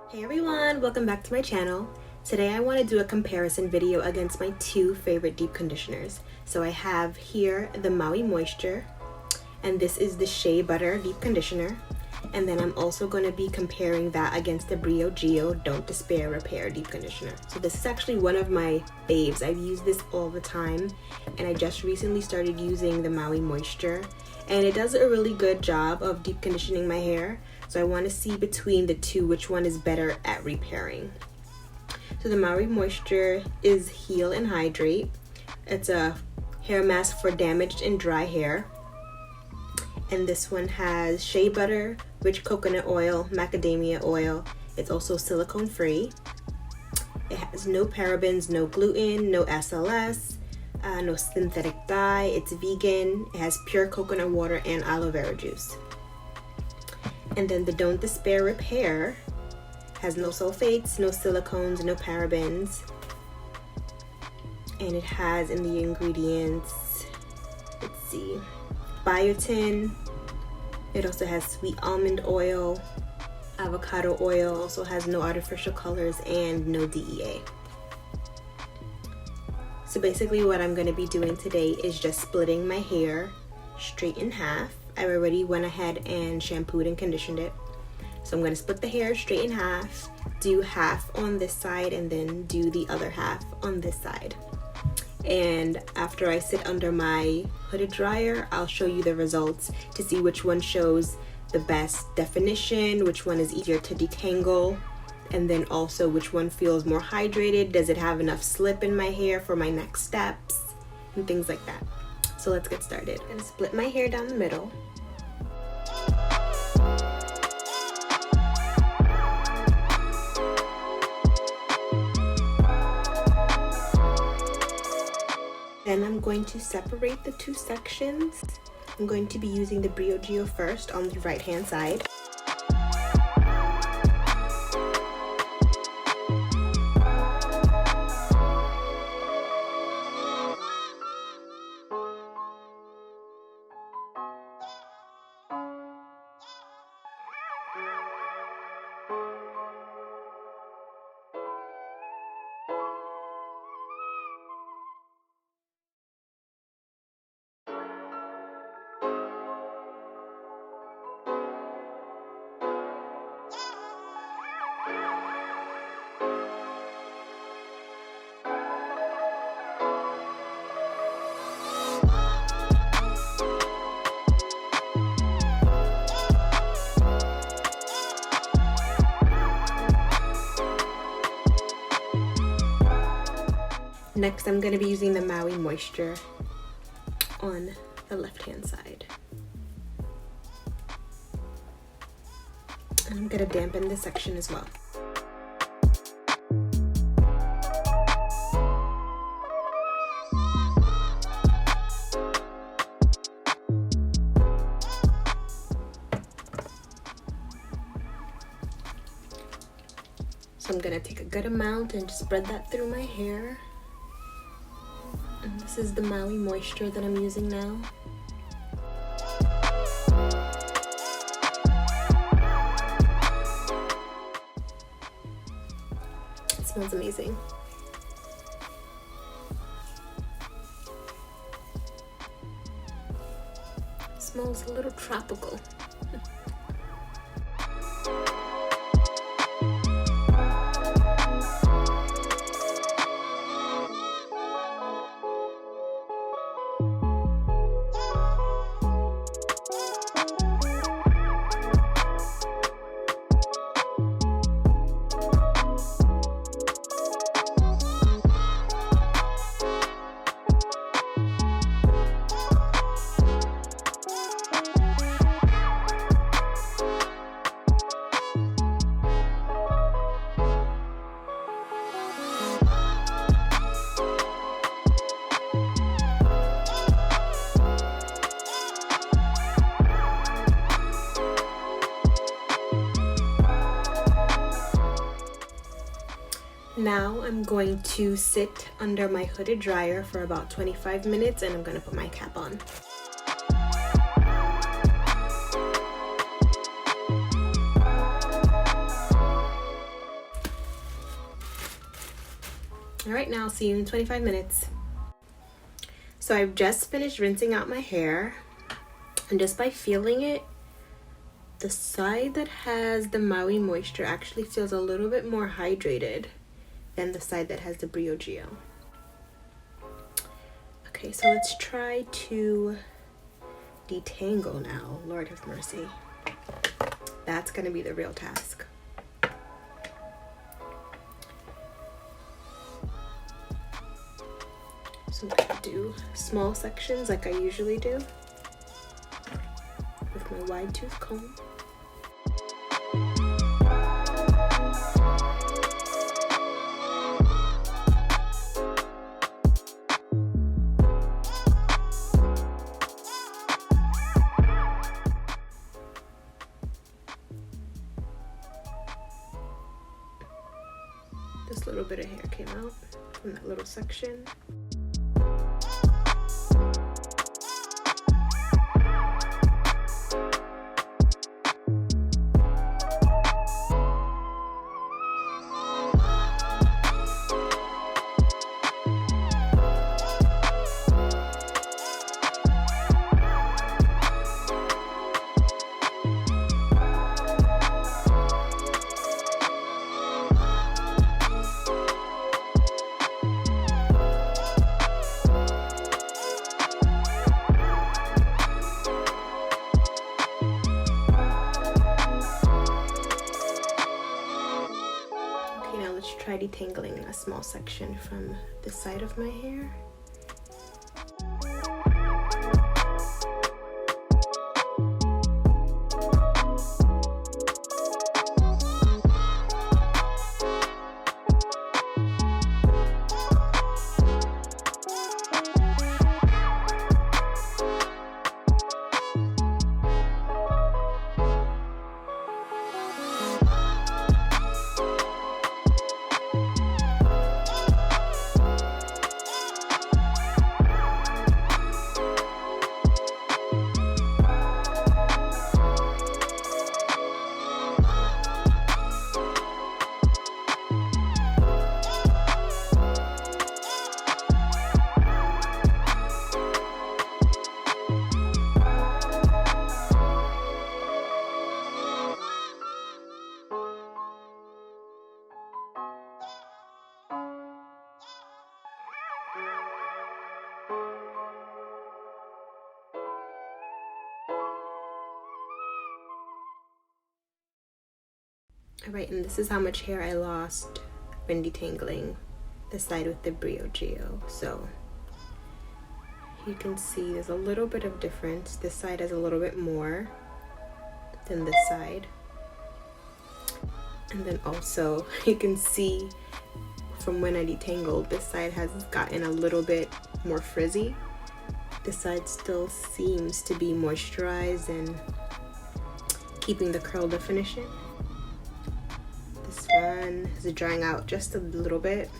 Hey everyone, welcome back to my channel. Today I want to do a comparison video against my two favorite deep conditioners. So I have here the Maui Moisture, and this is the Shea Butter Deep Conditioner. And then I'm also going to be comparing that against the Briogeo Don't Despair Repair Deep Conditioner. So this is actually one of my faves. I've used this all the time, and I just recently started using the Maui Moisture, and it does a really good job of deep conditioning my hair. So I want to see between the two which one is better at repairing. So the Maui Moisture is Heal and Hydrate. It's a hair mask for damaged and dry hair. And this one has shea butter, rich coconut oil, macadamia oil. It's also silicone free. It has no parabens, no gluten, no SLS, no synthetic dye. It's vegan. It has pure coconut water and aloe vera juice. And then the Don't Despair Repair has no sulfates, no silicones, no parabens. And it has in the ingredients, let's see, biotin. It also has sweet almond oil, avocado oil, also has no artificial colors and no DEA. So basically what I'm going to be doing today is just splitting my hair straight in half. I already went ahead and shampooed and conditioned it. So I'm going to split the hair straight in half, do half on this side, and then do the other half on this side. And after I sit under my hooded dryer, I'll show you the results to see which one shows the best definition, which one is easier to detangle, and then also which one feels more hydrated. Does it have enough slip in my hair for my next steps, and things like that. So let's get started. I'm gonna split my hair down the middle. Then I'm going to separate the two sections. I'm going to be using the Briogeo first on the right hand side. Next, I'm going to be using the Maui Moisture on the left-hand side. And I'm going to dampen this section as well. So I'm going to take a good amount and just spread that through my hair. And this is the Maui Moisture that I'm using now. It smells amazing. It smells a little tropical. Now I'm going to sit under my hooded dryer for about 25 minutes and I'm going to put my cap on. All right, now I'll see you in 25 minutes. So I've just finished rinsing out my hair, and just by feeling it, the side that has the Maui moisture actually feels a little bit more hydrated than the side that has the Briogeo. Okay, so let's try to detangle now. Lord have mercy. That's gonna be the real task. So I'm gonna do small sections like I usually do with my wide tooth comb. This little bit of hair came out from that little section. Try detangling a small section from the side of my hair. Alright, and this is how much hair I lost when detangling the side with the Briogeo. So you can see there's a little bit of difference. This side has a little bit more than this side. And then also you can see from when I detangled, this side has gotten a little bit more frizzy. This side still seems to be moisturized and keeping the curl definition. This one is drying out just a little bit.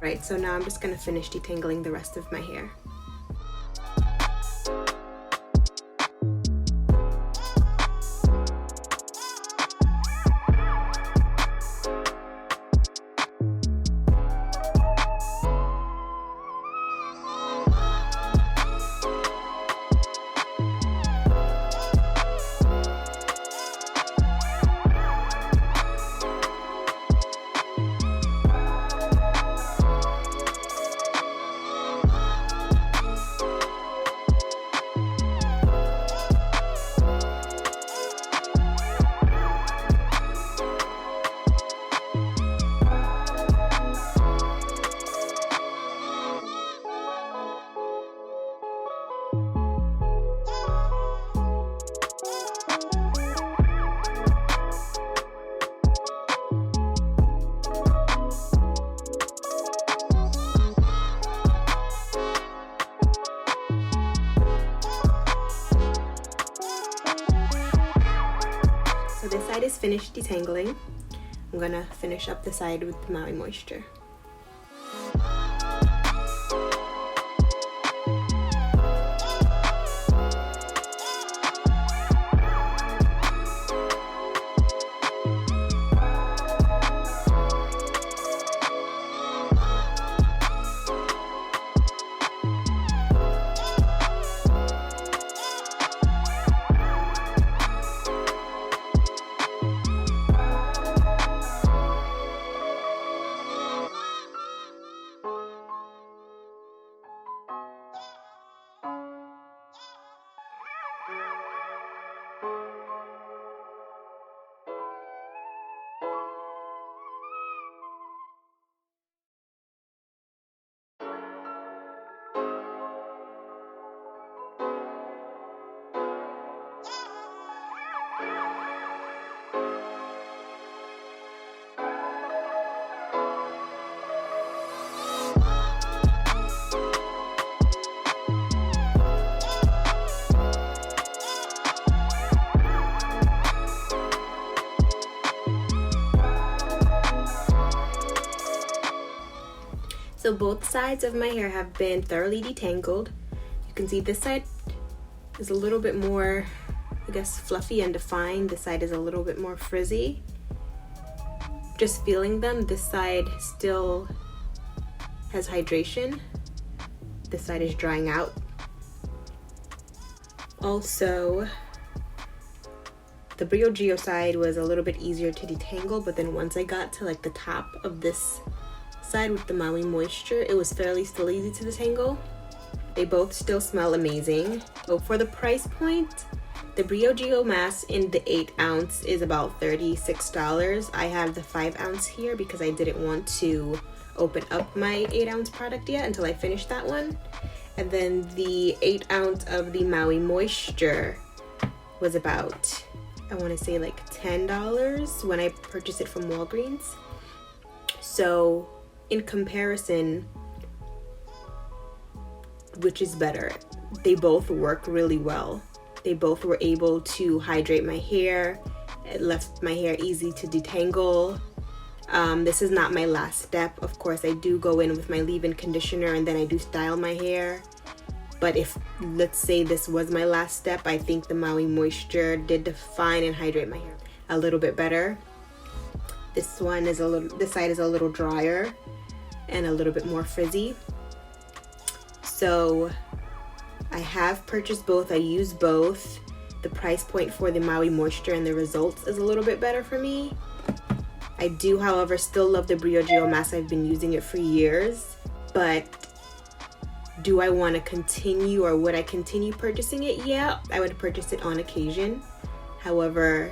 Right, so now I'm just gonna finish detangling the rest of my hair. This side is finished detangling. I'm gonna finish up the side with the Maui moisture. So both sides of my hair have been thoroughly detangled. You can see this side is a little bit more, I guess, fluffy and defined. This side is a little bit more frizzy. Just feeling them, this side still has hydration. This side is drying out. Also, the Briogeo side was a little bit easier to detangle, but then once I got to like the top of this side with the Maui Moisture, it was still easy to detangle. They both still smell amazing. So for the price point, the Briogeo mask in the 8 ounce is about $36. I have the 5 ounce here because I didn't want to open up my 8 ounce product yet until I finish that one. And then the 8 ounce of the Maui Moisture was about, I want to say like $10 when I purchased it from Walgreens. So in comparison, which is better? They both work really well. They both were able to hydrate my hair. It left my hair easy to detangle. This is not my last step. Of course, I do go in with my leave-in conditioner and then I do style my hair. But if, let's say this was my last step, I think the Maui Moisture did define and hydrate my hair a little bit better. This side is a little drier and a little bit more frizzy. So I have purchased both. I use both. The price point for the Maui Moisture and the results is a little bit better for me. I do, however, still love the Briogeo mask. I've been using it for years, but do I want to continue, or would I continue purchasing it? Yeah, I would purchase it on occasion. However,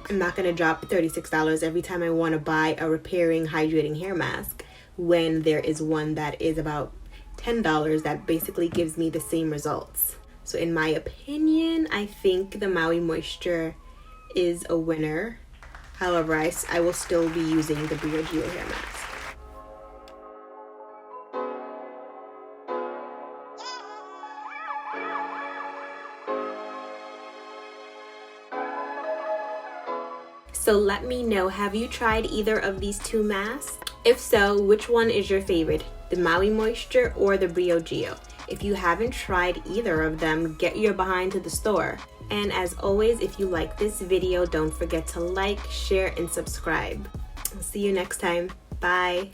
I'm not going to drop $36 every time I want to buy a repairing, hydrating hair mask when there is one that is about $10 that basically gives me the same results. So in my opinion, I think the Maui Moisture is a winner. However, I will still be using the Briogeo hair mask. So let me know, have you tried either of these two masks? If so, which one is your favorite? The Maui Moisture or the Briogeo? If you haven't tried either of them, get your behind to the store. And as always, if you like this video, don't forget to like, share, and subscribe. I'll see you next time. Bye.